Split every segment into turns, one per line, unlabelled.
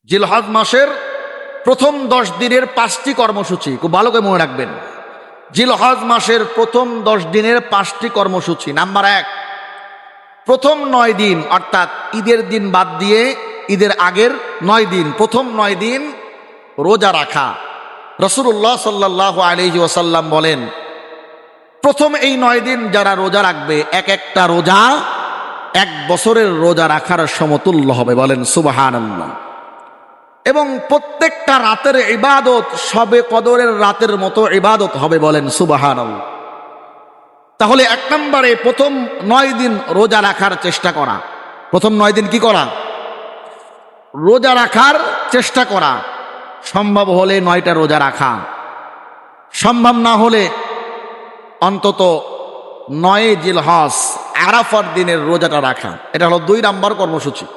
জিলহজ মাসের প্রথম 10 দিনের 5টি কর্মসূচি খুব ভালো করে মনে রাখবেন। জিলহজ মাসের প্রথম 10 দিনের 5টি কর্মসূচি। নাম্বার 1, প্রথম 9 দিন অর্থাৎ ঈদের দিন বাদ দিয়ে ঈদের আগের 9 দিন, প্রথম 9 দিন রোজা রাখা। রাসূলুল্লাহ সাল্লাল্লাহু আলাইহি ওয়াসাল্লাম বলেন, প্রথম এই 9 দিন যারা রোজা রাখবে এক একটা রোজা 1 বছরের রোজা রাখার সমতুল্য হবে। বলেন সুবহানাল্লাহ। এবং প্রত্যেকটা রাতের ইবাদত শবে কদরের রাতের মতো ইবাদত হবে। বলেন সুবহানাল্লাহ। তাহলে 1 নম্বরে প্রথম 9 দিন রোজা রাখার চেষ্টা করা। প্রথম 9 দিন কি করা? রোজা রাখার চেষ্টা করা। সম্ভব হলে 9টা রোজা রাখা, সম্ভব না হলে অন্তত 9 জিলহজ আরাফার দিনের রোজাটা রাখা। এটা হলো 2 নম্বর কর্মসূচি।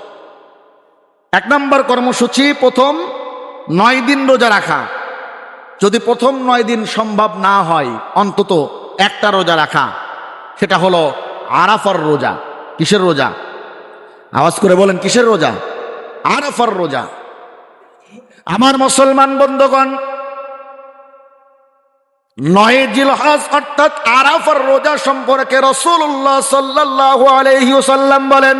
1 নম্বর কর্মসূচি প্রথম 9 দিন রোজা রাখা। যদি প্রথম 9 দিন সম্ভব না হয় অন্তত একটা রোজা রাখা, সেটা হলো আরাফার রোজা। কিসের রোজা? আওয়াজ করে বলেন, কিসের রোজা? আরাফার রোজা। আমার মুসলমান বন্ধুগণ, 9 জিলহজ অর্থাৎ আরাফার রোজা সম্পর্কে রাসূলুল্লাহ সাল্লাল্লাহু আলাইহি ওয়াসাল্লাম বলেন,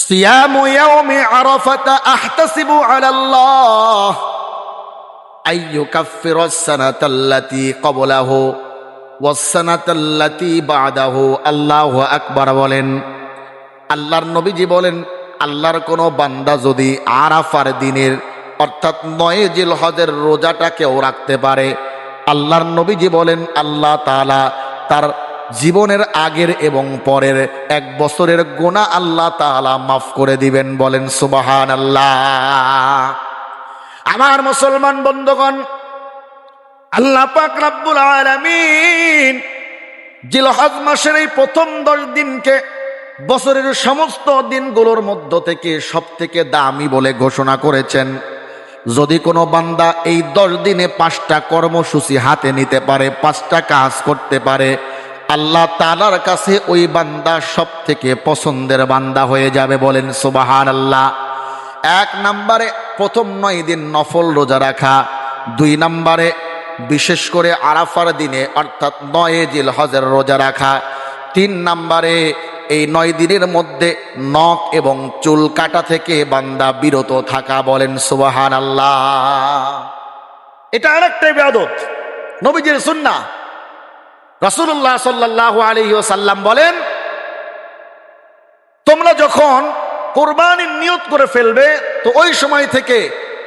সিয়ামু ইয়াউমি আরাফাতা আহতাসিবু আলাল্লাহ আইয়ুকাফফিরা আস-সানাতাল্লাতী ক্বাবলাহু ওয়াস-সানাতাল্লাতী বা'দাহু। আল্লাহু আকবার বলেন। আল্লাহর নবীজি বলেন, আল্লাহর কোনো বান্দা যদি আরাফার দিনের অর্থাৎ 9 জিলহজের রোজাটা কেউ রাখতে পারে, আল্লাহর নবীজি বলেন আল্লাহ তাআলা তার জীবনের আগের এবং পরের 1 বছরের গুনাহ আল্লাহ তাআলা মাফ করে দিবেন। বলেন সুবহানাল্লাহ। আমার মুসলমান বন্ধুগণ, আল্লাহ পাক রব্বুল আলামিন জিলহজ মাসের এই প্রথম 10 দিনকে বছরের সমস্ত দিনগুলোর মধ্য থেকে সবথেকে দামি বলে ঘোষণা করেছেন। যদি কোনো বান্দা এই 10 দিনে 5টা কর্মসূচি হাতে নিতে পারে, 5টা কাজ করতে পারে, আল্লাহ তাআলার কাছে ওই বান্দা সব থেকে পছন্দের বান্দা হয়ে যাবে। বলেন সুবহানাল্লাহ। 1 নম্বরে প্রথম 9 দিন নফল রোজা রাখা। 2 নম্বরে বিশেষ করে আরাফার দিনে অর্থাৎ 9 জিলহজের রোজা রাখা। 3 নম্বরে এই 9 দিনের মধ্যে নখ এবং চুল কাটা থেকে বান্দা বিরত থাকা। বলেন সুবহানাল্লাহ। এটা আরেকটা ইবাদত, নবীজির সুন্নাহ। রাসূলুল্লাহ সাল্লাল্লাহু আলাইহি ওয়াসাল্লাম বলেন, তোমরা যখন কুরবানির নিয়ত করে ফেলবে তো ওই সময় থেকে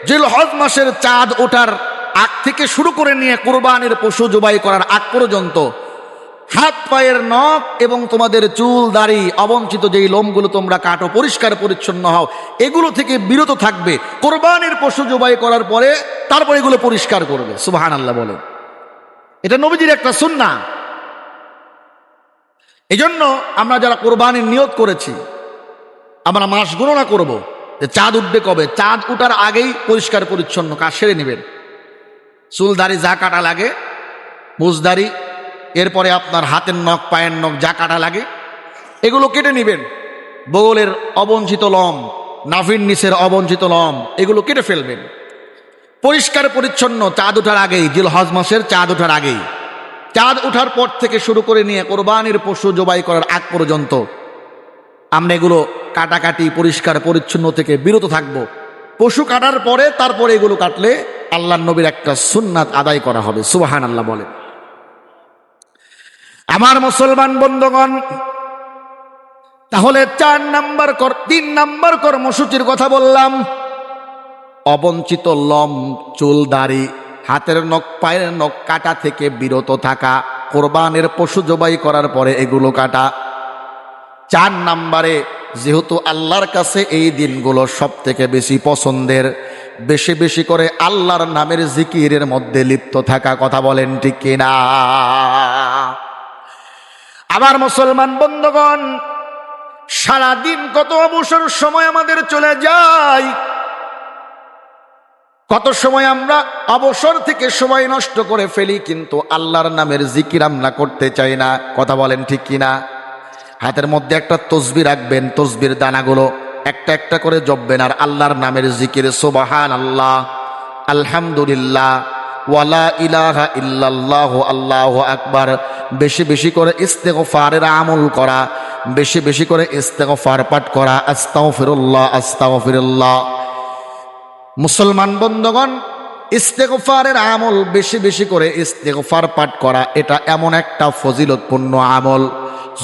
জিলহজ মাসের চাঁদ ওঠার আগ থেকে শুরু করে নিয়ে কুরবানির পশু জবাই করার আগ পর্যন্ত হাত পায়ের নখ এবং তোমাদের চুল দাড়ি অবঞ্চিত যেই লোমগুলো তোমরা কাটো, পরিষ্কার পরিচ্ছন্ন হও, এগুলো থেকে বিরত থাকবে। কুরবানির পশু জবাই করার পরে তারপর এগুলো পরিষ্কার করবে। সুবহানাল্লাহ বলেন। এটা নবীজির একটা সুন্নাহ। এজন্য আমরা যারা কোরবানির নিয়ত করেছি, আমরা মাস গণনা করব যে চাঁদ উঠবে কবে। চাঁদ উঠার আগেই পরিষ্কার পরিচ্ছন্ন কাজ সেরে নেবেন। চুল দাড়ি যা কাটা লাগে, মুজদারি, এরপরে আপনার হাতের নখ পায়ের নখ যা কাটা লাগে এগুলো কেটে নেবেন। বগলের অবঞ্চিত লম, নাভির নিচের অবঞ্চিত লম এগুলো কেটে ফেলবেন। পরিষ্কার পরিচ্ছন্ন চাঁদ ওঠার আগেই, জিলহজ মাসের চাঁদ ওঠার আগেই, চাঁদ ওঠার পর থেকে শুরু করে নিয়ে কোরবানির পশু জবাই করার আগ পর্যন্ত আমরা এগুলো কাটাকাটি পরিষ্কার পরিচ্ছন্ন থেকে বিরত থাকব। পশু কাটার পরে তারপরে এগুলো কাটলে আল্লাহর নবীর একটা সুন্নাত আদায় করা হবে। সুবহানাল্লাহ বলেন। আমার মুসলমান বন্ধুগণ, তাহলে 3 নম্বর কর্মসূচির কথা বললাম। অবঞ্চিত লম, চুল দাড়ি, হাতের নখ পায়ের নখ কাটা থেকে বিরত থাকা, কোরবানের পশু জবাই করার পরে এগুলো কাটা। 4 নম্বরে যেহেতু আল্লাহর কাছে এই দিনগুলো সব থেকে বেশি পছন্দের, বেশি বেশি করে আল্লাহর নামের জিকিরের মধ্যে লিপ্ত থাকা। কথা বলেন ঠিক কিনা? আমার মুসলমান বন্ধুগণ, সারাদিন কত অবসর সময় আমাদের চলে যায়, কত সময় আমরা অবসর থেকে সময় নষ্ট করে ফেলি, কিন্তু আল্লাহর নামের জিকির আমরা করতে চাই না। কথা বলেন ঠিক কিনা? হাতের মধ্যে একটা তসবিহ রাখবেন, তসবির দানাগুলো একটা একটা করে জপবেন আর আল্লাহর নামের জিকির সুবহানাল্লাহ, আলহামদুলিল্লাহ, ওয়ালা ইলাহা ইল্লাল্লাহু আল্লাহু আকবার, বেশি বেশি করে ইস্তেগফারের আমল করা, বেশি বেশি করে ইস্তেগফার পাঠ করা, আস্তাগফিরুল্লাহ আস্তাগফিরুল্লাহ। মুসলমান বন্ধুগণ, ইস্তেগফারের আমল, বেশি বেশি করে ইস্তেগফার পাঠ করা, এটা এমন একটা ফজিলতপূর্ণ আমল,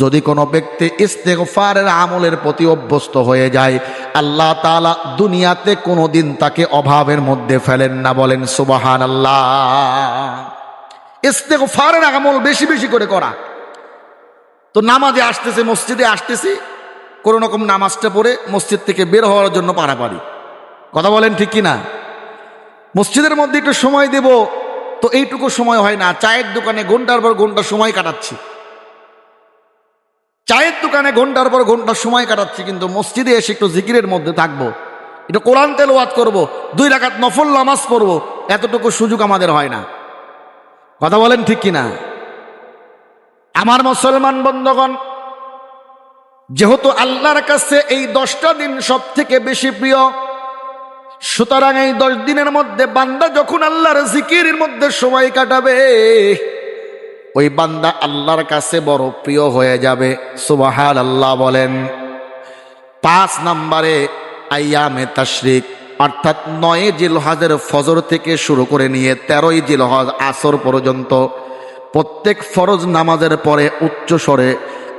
যদি কোনো ব্যক্তি ইস্তেগফারের আমলের প্রতি অভ্যস্ত হয়ে যায়, আল্লাহ তাআলা দুনিয়াতে কোনোদিন তাকে অভাবের মধ্যে ফেলেন না। বলেন সুবহানাল্লাহ। ইস্তেগফারের আমল বেশি বেশি করে করা। তো নামাজে আসতেছে, মসজিদে আসতেছি, কোনো রকম নামাজটা পড়ে মসজিদ থেকে বের হওয়ার জন্য পারাপারি, কথা বলেন ঠিক কিনা? মসজিদের মধ্যে একটু সময় দেব, তো এইটুকু সময় হয় না। চায়ের দোকানে ঘন্টার পর ঘন্টা সময় কাটাচ্ছি, চায়ের দোকানে ঘন্টার পর ঘন্টা সময় কাটাচ্ছি, কিন্তু মসজিদে এসে একটু জিকিরের মধ্যে থাকবো, একটু কোরআন তেলাওয়াত করব, 2 রাকাত নফল নামাজ পড়বো, এতটুকু সুযোগ আমাদের হয় না, কথা বলেন ঠিক কিনা? আমার মুসলমান বন্ধুগণ, যেহেতু আল্লাহর কাছে এই 10টা দিন সব থেকে বেশি প্রিয়, সুতরাং এই 10 দিনের মধ্যে বান্দা যখন আল্লাহর জিকিরের মধ্যে সময় কাটাবে, ওই বান্দা আল্লাহর কাছে বড় প্রিয় হয়ে যাবে। সুবহানাল্লাহ বলেন। 5 নম্বরে আইয়ামে তাশরিক, অর্থাৎ 9 জিলহজের ফজর থেকে শুরু করে নিয়ে 13 জিলহজ আসর পর্যন্ত প্রত্যেক ফরজ নামাজের পরে উচ্চ স্বরে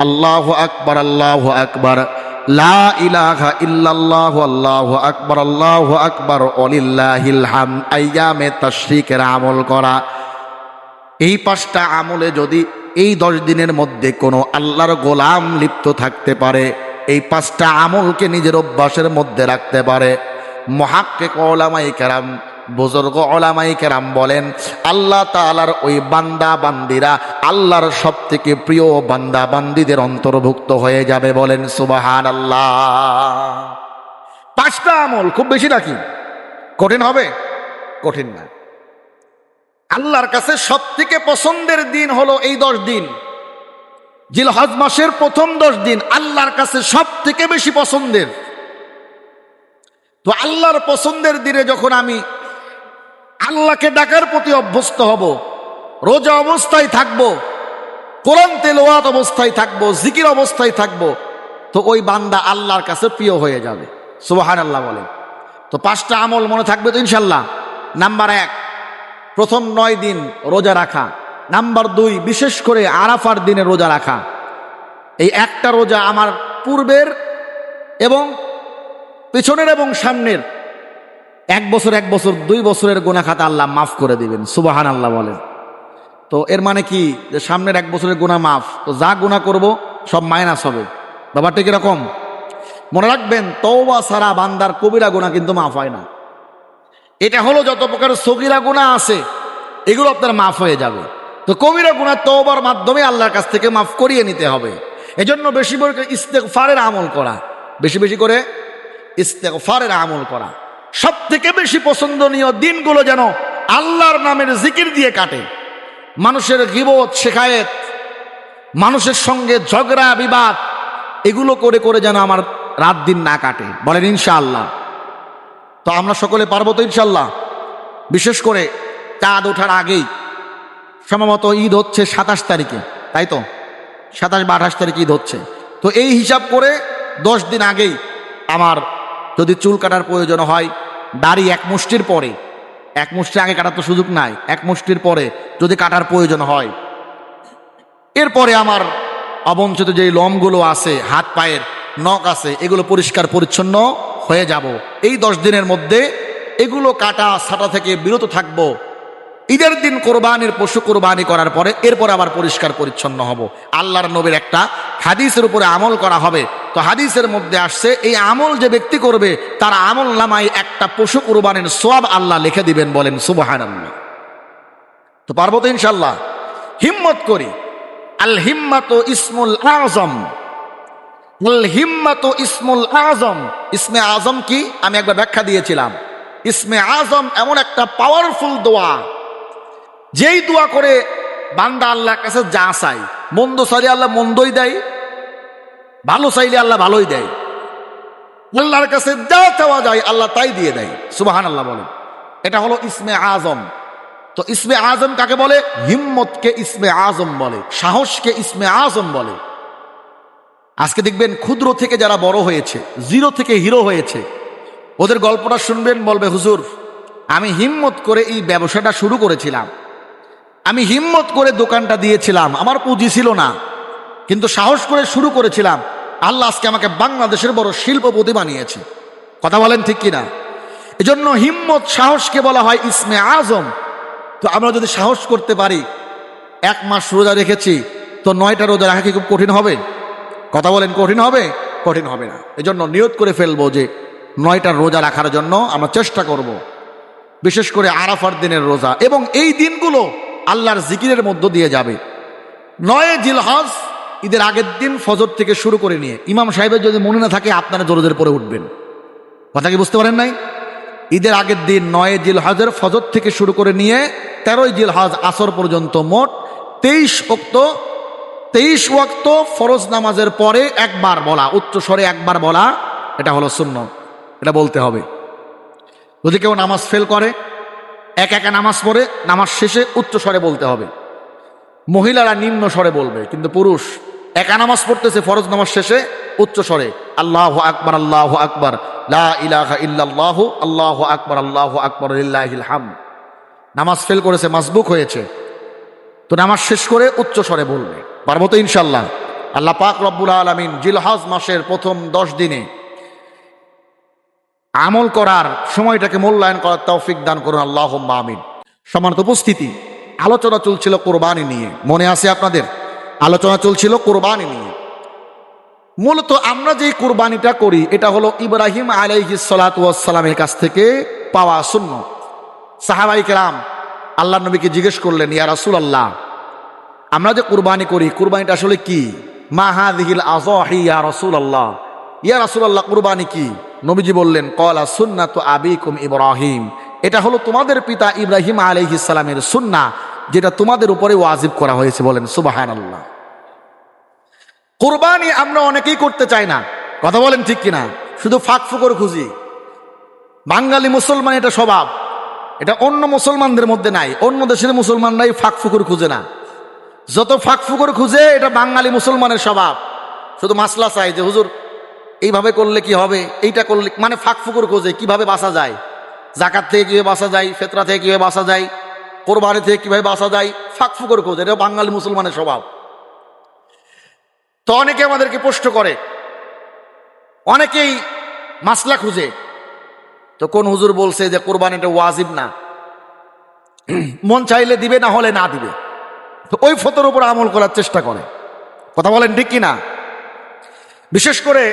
আল্লাহু আকবার, আল্লাহু আকবার, লা ইলাহা ইল্লাল্লাহু, আল্লাহু আকবার, আল্লাহু আকবার, ওয়ালিল্লাহিল হামদ, আইয়ামে তাশরিকের আমল করা। এই 5টা আমলে যদি এই 10 দিনের মধ্যে কোনো আল্লাহর গোলাম লিপ্ত থাকতে পারে, এই 5টা আমলকে নিজের অভ্যাসের মধ্যে রাখতে পারে, মুহাক্কিক উলামায়ে কেরাম, বুজুর্গ উলামায়ে কেরাম বলেন, আল্লাহ তাআলার ওই বান্দা বান্দিরা আল্লাহর সবথেকে প্রিয় বান্দা বান্দিদের অন্তর্ভুক্ত হয়ে যাবে। বলেন সুবহানাল্লাহ। 5টা আমল খুব বেশি নাকি? কঠিন হবে? কঠিন না। আল্লাহর কাছে সব থেকে পছন্দের দিন হলো এই 10 দিন, জিলহজ মাসের প্রথম 10 দিন আল্লাহর কাছে সব থেকে বেশি পছন্দের। তো আল্লাহর পছন্দের দিনে যখন আমি আল্লাহকে ডাকার প্রতি অভ্যস্ত হব, রোজা অবস্থায় থাকবো, কোরআন তেলাওয়াত অবস্থায় থাকবো, জিকির অবস্থায় থাকবো, তো ওই বান্দা আল্লাহর কাছে প্রিয় হয়ে যাবে। সুবহানাল্লাহ বলেন। তো 5টা আমল মনে থাকবে তো ইনশাল্লাহ। নাম্বার 1, প্রথম 9 দিন রোজা রাখা। নাম্বার 2, বিশেষ করে আরাফার দিনে রোজা রাখা। এই একটা রোজা আমার পূর্বের এবং পিছনের এবং সামনের 1 বছর 1 বছর 2 বছরের গুনাহ খাতা আল্লাহ মাফ করে দিবেন। সুবহানাল্লাহ বলেন। তো এর মানে কি, যে সামনের 1 বছরের গুনাহ মাফ, তো যা গুনাহ করব সব মাইনাস হবে। ব্যাপারটা কিরকম মনে রাখবেন, তওবা ছাড়া বান্দার কবিরা গুনাহ কিন্তু মাফ হয় না। এটা হলো যত প্রকার সগীরা গুনাহ আছে এগুলো আপনার মাফ হয়ে যাবে। তো কবিরা গুনাহ তওবার মাধ্যমে আল্লাহর কাছ থেকে মাফ করিয়ে নিতে হবে। এজন্য বেশি করে ইস্তেগফারের আমল করা, বেশি বেশি করে ইস্তেগফারের আমল করা। সব থেকে বেশি পছন্দনীয় দিনগুলো যেন আল্লাহর নামের জিকির দিয়ে কাটে। মানুষের গীবত শিকায়েত, মানুষের সঙ্গে ঝগড়া বিবাদ, এগুলো করে করে যেন আমার রাত দিন না কাটে। বলেন ইনশাআল্লাহ। তো আমরা সকলে পারবো তো ইনশাআল্লাহ। বিশেষ করে চাঁদ ওঠার আগেই, সম্ভবত ঈদ হচ্ছে 27 তারিখে, তাই তো 27 বা 28 তারিখে ঈদ হচ্ছে। তো এই হিসাব করে 10 দিন আগেই আমার যদি চুল কাটার প্রয়োজন হয়, দাড়ি 1 মুষ্টির পরে, 1 মুষ্টি আগে কাটার তো সুযোগ নাই, 1 মুষ্টির পরে যদি কাটার প্রয়োজন হয়, এরপরে আমার অবঞ্চিত যে লোমগুলো আছে, হাত পায়ের নখ আছে, এগুলো পরিষ্কার পরিচ্ছন্ন হয়ে যাব। এই 10 দিনের মধ্যে এগুলো কাটা ছাটা থেকে বিরত থাকবো। ঈদের দিন কোরবানির পশু কোরবানি করার পরে এরপরে আবার পরিষ্কার পরিচ্ছন্ন হব। আল্লাহর নবীর একটা হাদিসের উপরে আমল করা হবে। তো হাদিসের মধ্যে আসছে, এই আমল যে ব্যক্তি করবে তার আমল নামায় একটা পশু কোরবানির সওয়াব আল্লাহ লিখে দিবেন। বলেন সুবহানাল্লাহ। তো পারবো তো ইনশাআল্লাহ। হিম্মত করি। আল হিম্মাতু ইসমুল আযম। আল হিম্মাতু ইসমুল আযম। ইসমে আযম কি আমি একবার ব্যাখ্যা দিয়েছিলাম। ইসমে আযম এমন একটা পাওয়ারফুল দোয়া, যেই দোয়া করে বান্দা আল্লাহর কাছে যা চাই, মন্দ চাইলে আল্লাহ মন্দই দেয়, ভালো চাইলে আল্লাহ ভালোই দেয়। আল্লাহর কাছে যা চাওয়া যায় আল্লাহ তাই দিয়ে দেয়। সুবহানাল্লাহ বলেন। এটা হলো ইসমে আজম। তো ইসমে আজম কাকে বলে? হিম্মতকে ইসমে আজম বলে, সাহসকে ইসমে আজম বলে। আজকে দেখবেন ক্ষুদ্র থেকে যারা বড় হয়েছে, জিরো থেকে হিরো হয়েছে, ওদের গল্পটা শুনবেন, বলবে হুজুর আমি হিম্মত করে এই ব্যবসাটা শুরু করেছিলাম, আমি হিম্মত করে দোকানটা দিয়েছিলাম, আমার পুঁজি ছিল না, কিন্তু সাহস করে শুরু করেছিলাম, আল্লাহ আজকে আমাকে বাংলাদেশের বড় শিল্পপতি বানিয়েছে। কথা বলেন ঠিক কিনা? এজন্য হিম্মত, সাহসকে বলা হয় ইসমে আজম। তো আমরা যদি সাহস করতে পারি, 1 মাস রোজা রেখেছি, তো 9টা রোজা রাখা কি খুব কঠিন হবে? কথা বলেন, কঠিন হবে? কঠিন হবে না। এজন্য নিয়ত করে ফেলবো যে 9টা রোজা রাখার জন্য আমরা চেষ্টা করব, বিশেষ করে আরাফার দিনের রোজা। এবং এই দিনগুলো আল্লাহর জিকিরের মধ্য দিয়ে যাবে। 9 জিলহজ ঈদের আগের দিন ফজর থেকে শুরু করে নিয়ে, ইমাম সাহেবের যদি মনে না থাকে আপনারা জোরজের পরে উঠবেন। কথা কি বুঝতে পারেন নাই? ঈদের আগের দিন 9 জিলহজের ফজর থেকে শুরু করে নিয়ে 13 জিলহজ আসর পর্যন্ত মোট 23 ওয়াক্ত ফরজ নামাজের পরে একবার বলা, উচ্চ স্বরে একবার বলা, এটা হলো সুন্নাত। এটা বলতে হবে। যদি কেউ নামাজ ফেল করে, একা নামাজ পড়ে, নামাজ শেষে উচ্চ স্বরে বলতে হবে। মহিলারা নিম্ন স্বরে বলবে, কিন্তু পুরুষ একা নামাজ পড়তেছে, ফরজ নামাজ শেষে উচ্চ স্বরে আল্লাহু আকবার, আল্লাহু আকবার, লা ইলাহা ইল্লাল্লাহু, আল্লাহু আকবার, আল্লাহু আকবার, লিল্লাহিল হামদ। নামাজ ফেল করেছে, মাসবুক হয়েছে, তো নামাজ শেষ করে উচ্চ স্বরে বলবে। পারবো তো ইনশাল্লাহ? আল্লাহ পাক রব্বুল আলামিন জিলহজ মাসের প্রথম 10 দিনে আমল করার, সময়টাকে মূল্যায়ন করার তৌফিক দান করুন, আল্লাহুম্মা আমিন। সম্মানিত উপস্থিতি, আলোচনা চলছিল কোরবানি নিয়ে, মনে আছে আপনাদের? আলোচনা চলছিল কোরবানি নিয়ে। মূলত আমরা যে কোরবানিটা করি, এটা হলো ইব্রাহিম আলাইহিস সালাতু ওয়াস সালামের কাছ থেকে পাওয়া সুন্নাত। সাহাবায়ে কেরাম আল্লাহর নবীকে জিজ্ঞেস করলেন, ইয়া রাসূলুল্লাহ, আমরা যে কোরবানি করি, কোরবানিটা আসলে কি? মা হাযিহিল আযাহি ইয়া রাসূলুল্লাহ, ইয়া রাসূলুল্লাহ কোরবানি কি? নবীজি বললেন, ক্বালা সুন্নাতু আবিকুম ইব্রাহিম, এটা হলো তোমাদের পিতা ইব্রাহিম আলাইহিস সালামের সুন্নাহ, যেটা তোমাদের উপরে ওয়াজিব করা হয়েছে। বলেন সুবহানাল্লাহ। কোরবানি আমরা অনেকেই করতে চাই না, কথা বলেন ঠিক কিনা? শুধু ফাঁক ফুকর খুঁজি। বাঙালি মুসলমান এটা স্বভাব, এটা অন্য মুসলমানদের মধ্যে নাই। অন্য দেশের মুসলমানরাই ফাঁক ফুকর খুঁজে না, যত ফাঁক ফুকর খুঁজে এটা বাঙালি মুসলমানের স্বভাব। শুধু মাসলা চাই যে হুজুর এইভাবে করলে কি হবে, এইটা করলে, মানে ফাঁক ফুকর খোঁজে কিভাবে বাঁচা যায়, জাকাত থেকে কিভাবে বাঁচা যায়, ফেতরা থেকে কিভাবে বাঁচা যায়, কোরবানি থেকে কিভাবে বাঁচা যায়, ফাঁক ফুকর খোঁজে। এটা বাঙালি মুসলমানের স্বভাব। তো অনেকে আমাদেরকে প্রশ্ন করে, অনেকেই মাসলা খুঁজে, তো কোন হুজুর বলছে যে কোরবানিটা ওয়াজিব না, মন চাইলে দিবে, না হলে না দিবে। তো ওই ফতোর উপর আমল করার চেষ্টা করে। কথা বলেন ঠিক কিনা? বিশেষ করে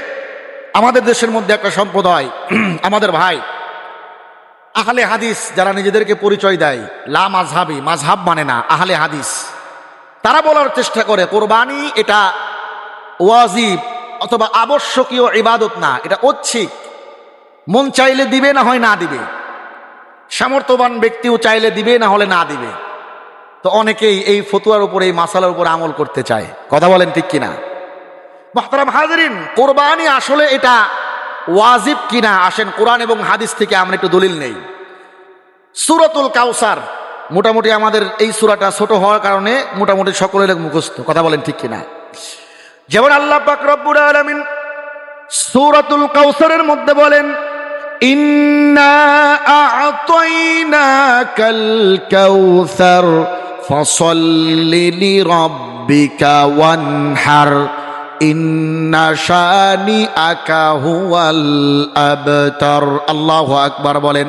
আমাদের দেশের মধ্যে একটা সম্প্রদায়, আমাদের ভাই আহলে হাদিস, যারা নিজেদেরকে পরিচয় দেয় লা মাযহাবি, মাযহাব মানে না, আহলে হাদিস, তারা বলার চেষ্টা করে কোরবানি এটা ওয়াজিব অথবা আবশ্যকীয় ইবাদত না, এটা ঐচ্ছিক, মন চাইলে দিবে, না হয় না দিবে, সামর্থ্যবান ব্যক্তিও চাইলে দিবে, না হলে না দিবে। তো অনেকেই এই ফতোয়ার উপরে, এই মাসালার উপর আমল করতে চায়। কথা বলেন ঠিক কিনা? মুহতারাম হাজিরিন, কোরবানি আসলে এটা ওয়াজিব কিনা, আসেন কোরআন এবং হাদিস থেকে আমরা একটু দলিল নেই। সূরাতুল কাউসার, মোটামুটি আমাদের এই সূরাটা ছোট হওয়ার কারণে মোটামুটি সকলের মুখস্থ। কথা বলেন ঠিক কিনা? যেমন আল্লাহ পাক রব্বুল আলামিন সূরাতুল কাউসারের মধ্যে বলেন, ইন্না আ'তাইনাকাল কাউসার ফাসাল্লি লিরাব্বিকা ওয়ানহার ইন্না শানিআকা হুয়াল আবতার। আল্লাহু আকবার বলেন।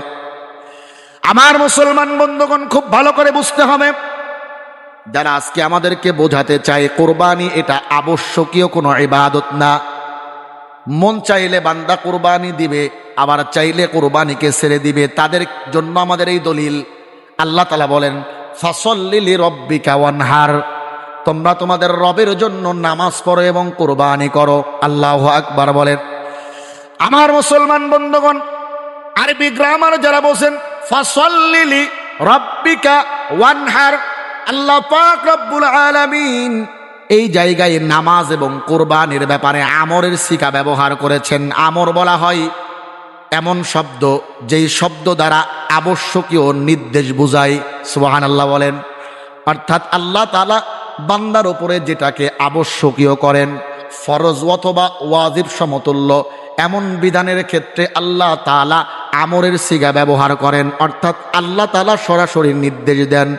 আমার মুসলমান বন্ধুগণ, খুব ভালো করে বুঝতে হবে, যারা আজকে আমাদেরকে বোঝাতে চায় কোরবানি এটা আবশ্যকীয় কোনো ইবাদত না, মন চাইলে বান্দা কোরবানি দিবে, আবার চাইলে কোরবানিকে ছেড়ে দিবে, তাদের জন্য আমাদের এই দলিল। আল্লাহ তাআলা বলেন, ফাসাল্লি লিরাব্বিকা ওয়ানহার, তোমরা তোমাদের রবের জন্য নামাজ পড়ো এবং কোরবানি করো। আল্লাহু আকবার বলেন। আমার মুসলমান বন্ধুগণ, আরবি গ্রামার যারা বলেন ফাসাল্লি লিরাব্বিকা ওয়ানহার, আল্লাহ পাক রব্বুল আলামিন এই জায়গায় নামাজ এবং কোরবানির ব্যাপারে আমরের সিগা ব্যবহার করেছেন। আমর বলা হয় এমন শব্দ যেই শব্দ দ্বারা আবশ্যকীয় নির্দেশ বুঝায়। সুবহানাল্লাহ বলেন। অর্থাৎ আল্লাহ তাআলা বান্দার উপরে যেটাকে আবশ্যকীয় করেন, ফরজ অথবা ওয়াজিব সমতুল্য, এমন বিধানের ক্ষেত্রে আল্লাহ তাআলা আমরের সিগা ব্যবহার করেন। অর্থাৎ আল্লাহ তাআলা সরাসরি নির্দেশ দেন।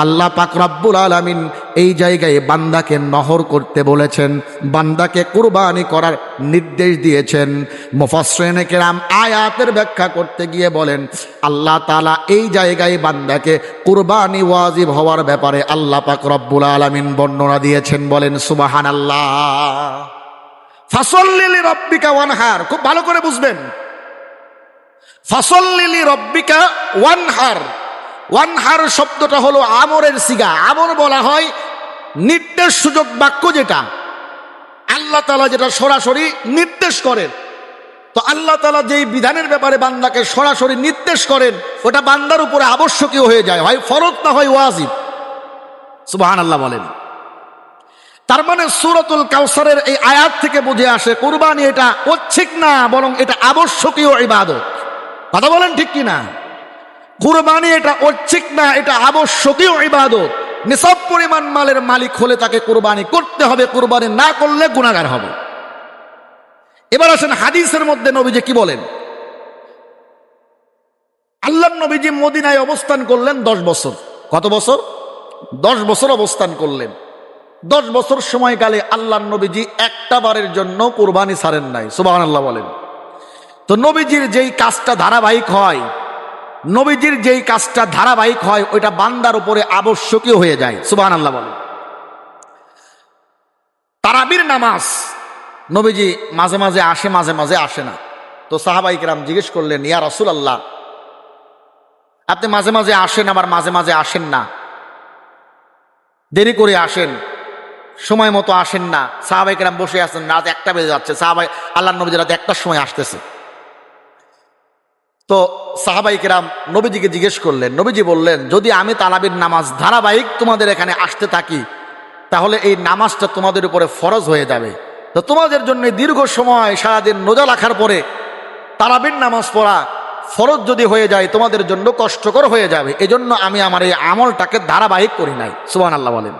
আল্লাহ পাক রব্বুল আলামিন এই জায়গায় বান্দাকে নহর করতে বলেছেন, বান্দাকে কুরবানি করার নির্দেশ দিয়েছেন। মুফাসসিরিনে কেরাম আয়াতের ব্যাখ্যা করতে গিয়ে বলেন, আল্লাহ তাআলা এই জায়গায় বান্দাকে কুরবানি ওয়াজিব হওয়ার ব্যাপারে আল্লাহ পাক রব্বুল আলামিন বর্ণনা দিয়েছেন। বলেন সুবহানাল্লাহ। ফাসল্লি লিরাব্বিকা ওয়ানহার, খুব ভালো করে বুঝবেন। ফাসল্লি লিরাব্বিকা ওয়ানহার, ওয়ানহার শব্দটা হলো আমরের সিগা। আমর বলা হয় নির্দেশ সূচক বাক্য, যেটা আল্লাহ তাআলা যেটা সরাসরি নির্দেশ করেন। তো আল্লাহ তাআলা যেই বিধানের ব্যাপারে বান্দাকে সরাসরি নির্দেশ করেন, ওটা বান্দার উপরে আবশ্যকীয় হয়ে যায়, হয় ফরজ না হয় ওয়াজিব। সুবহানাল্লাহ বলেন। তার মানে সূরাতুল কাউসারের এই আয়াত থেকে বুঝে আসে কুরবানি এটা ঐচ্ছিক না, বরং এটা আবশ্যকীয় ইবাদত। কথা বলেন ঠিক কি না? কুরবানি এটা ঐচ্ছিক না, এটা আবশ্যকীয় ইবাদত। নিসাব পরিমাণ মালের মালিক হলে তাকে কুরবানি করতে হবে, কুরবানি না করলে গুনাহগার হবে। এবার আসেন হাদিসের মধ্যে নবীজি কি বলেন। আল্লাহর নবীজি মদিনায় অবস্থান করলেন 10 বছর। কত বছর? 10 বছর অবস্থান করলেন। 10 বছর সময়কালে আল্লাহর নবীজি একটা বারের জন্য কুরবানি ছাড়েন নাই। সুবহানাল্লাহ বলেন। তো নবীজির যেই কাজটা ধারাবাহিক হয়, নবীজির যেই কাজটা ধারাবাহিক হয়, ওইটা বান্দার উপরে আবশ্যকীয় হয়ে যায়। সুবহানাল্লাহ বলেন। তারাবির নামাজ নবীজি মাঝে মাঝে আসে, মাঝে মাঝে আসে না। তো সাহাবায়ে কেরাম জিজ্ঞেস করলেন, ইয়া রাসূলুল্লাহ, আপনি মাঝে মাঝে আসেন আবার মাঝে মাঝে আসেন না, দেরি করে আসেন, সময় মতো আসেন না। সাহাবায়ে কেরাম বসে আছেন, রাত 1টা বেজে যাচ্ছে, আল্লাহর নবীজি রাত 1টার সময় আসতেছে। তো সাহাবায়ে কেরাম নবীজিকে জিজ্ঞেস করলেন, নবীজি বললেন, যদি আমি তারাবির নামাজ ধারাবাহিক তোমাদের এখানে আসতে থাকি, তাহলে এই নামাজটা তোমাদের উপরে ফরজ হয়ে যাবে। তো তোমাদের জন্য দীর্ঘ সময় সারাদিন রোজা রাখার পরে তারাবির নামাজ পড়া ফরজ যদি হয়ে যায়, তোমাদের জন্য কষ্টকর হয়ে যাবে। এজন্য আমি আমার এই আমলটাকে ধারাবাহিক করি নাই। সুবহানাল্লাহ বলেন।